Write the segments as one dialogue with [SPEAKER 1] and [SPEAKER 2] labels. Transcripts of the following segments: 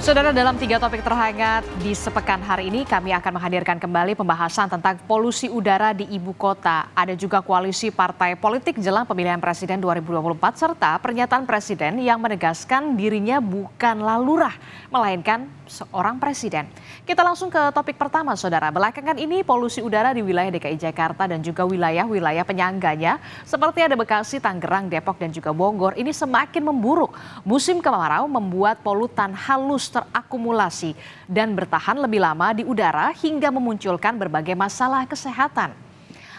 [SPEAKER 1] Saudara, dalam 3 topik terhangat di sepekan hari ini, kami akan menghadirkan kembali pembahasan tentang polusi udara di ibu kota. Ada juga koalisi partai politik jelang pemilihan presiden 2024, serta pernyataan presiden yang menegaskan dirinya bukanlah lurah, melainkan seorang presiden. Kita langsung ke topik pertama, saudara. Belakangan ini polusi udara di wilayah DKI Jakarta dan juga wilayah-wilayah penyangganya, seperti ada Bekasi, Tangerang, Depok, dan juga Bogor, ini semakin memburuk. Musim kemarau membuat polutan halus terakumulasi dan bertahan lebih lama di udara hingga memunculkan berbagai masalah kesehatan.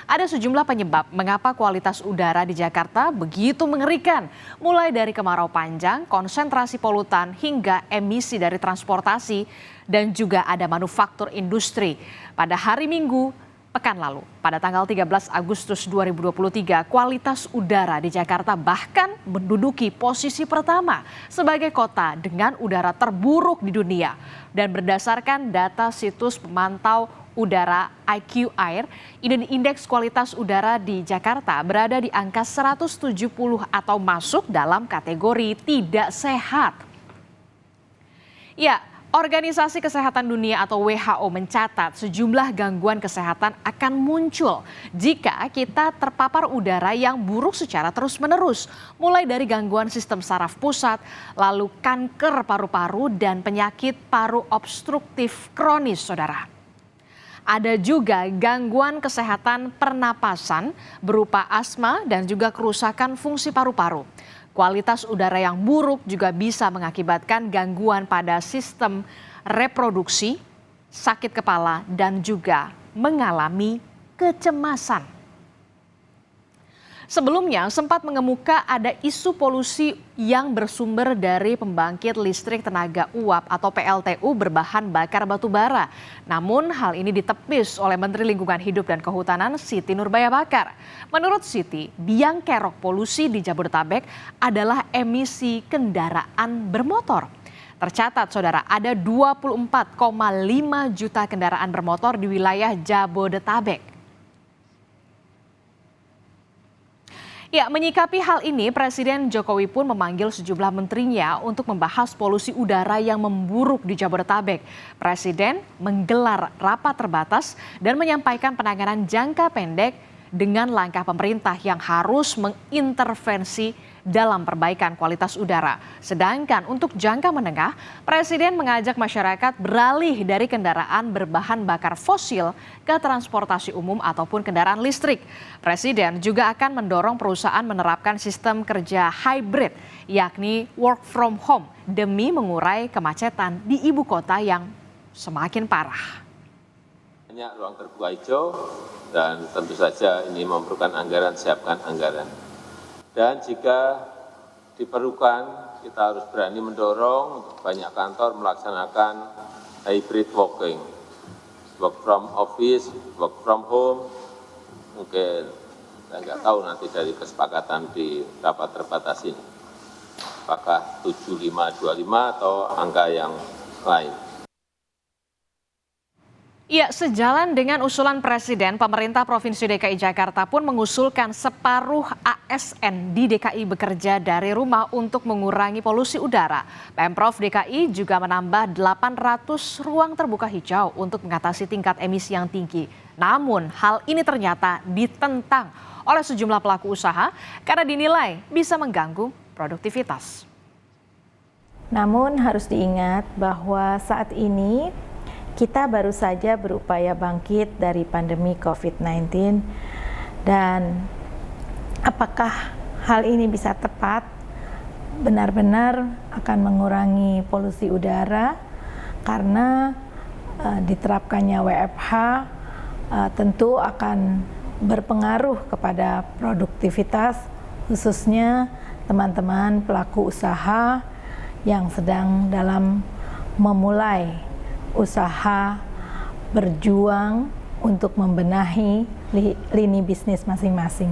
[SPEAKER 1] Ada sejumlah penyebab mengapa kualitas udara di Jakarta begitu mengerikan, mulai dari kemarau panjang, konsentrasi polutan, hingga emisi dari transportasi, dan juga ada manufaktur industri. Pada hari Minggu pekan lalu, pada tanggal 13 Agustus 2023, kualitas udara di Jakarta bahkan menduduki posisi pertama sebagai kota dengan udara terburuk di dunia. Dan berdasarkan data situs pemantau udara IQ Air, indeks kualitas udara di Jakarta berada di angka 170 atau masuk dalam kategori tidak sehat. Ya, Organisasi Kesehatan Dunia atau WHO mencatat sejumlah gangguan kesehatan akan muncul jika kita terpapar udara yang buruk secara terus-menerus. Mulai dari gangguan sistem saraf pusat, lalu kanker paru-paru dan penyakit paru obstruktif kronis, saudara. Ada juga gangguan kesehatan pernapasan berupa asma dan juga kerusakan fungsi paru-paru. Kualitas udara yang buruk juga bisa mengakibatkan gangguan pada sistem reproduksi, sakit kepala, dan juga mengalami kecemasan. Sebelumnya sempat mengemuka ada isu polusi yang bersumber dari pembangkit listrik tenaga uap atau PLTU berbahan bakar batu bara. Namun hal ini ditepis oleh Menteri Lingkungan Hidup dan Kehutanan Siti Nurbaya Bakar. Menurut Siti, biang kerok polusi di Jabodetabek adalah emisi kendaraan bermotor. Tercatat, saudara, ada 24,5 juta kendaraan bermotor di wilayah Jabodetabek. Ya, menyikapi hal ini, Presiden Jokowi pun memanggil sejumlah menterinya untuk membahas polusi udara yang memburuk di Jabodetabek. Presiden menggelar rapat terbatas dan menyampaikan penanganan jangka pendek dengan langkah pemerintah yang harus mengintervensi dalam perbaikan kualitas udara. Sedangkan untuk jangka menengah, Presiden mengajak masyarakat beralih dari kendaraan berbahan bakar fosil ke transportasi umum ataupun kendaraan listrik. Presiden juga akan mendorong perusahaan menerapkan sistem kerja hybrid, yakni work from home, demi mengurai kemacetan di ibu kota yang semakin parah.
[SPEAKER 2] Banyak ruang terbuka hijau dan tentu saja ini memerlukan anggaran, siapkan anggaran. Dan jika diperlukan, kita harus berani mendorong untuk banyak kantor melaksanakan hybrid working, work from office, work from home. Mungkin saya nggak tahu nanti dari kesepakatan di rapat terbatas ini, apakah 7525 atau angka yang lain.
[SPEAKER 1] Ya, sejalan dengan usulan Presiden, pemerintah Provinsi DKI Jakarta pun mengusulkan separuh ASN di DKI bekerja dari rumah untuk mengurangi polusi udara. Pemprov DKI juga menambah 800 ruang terbuka hijau untuk mengatasi tingkat emisi yang tinggi. Namun hal ini ternyata ditentang oleh sejumlah pelaku usaha karena dinilai bisa mengganggu produktivitas.
[SPEAKER 3] Namun harus diingat bahwa saat ini kita baru saja berupaya bangkit dari pandemi COVID-19 dan apakah hal ini bisa tepat benar-benar akan mengurangi polusi udara karena diterapkannya WFH tentu akan berpengaruh kepada produktivitas khususnya teman-teman pelaku usaha yang sedang dalam memulai usaha berjuang untuk membenahi lini bisnis masing-masing.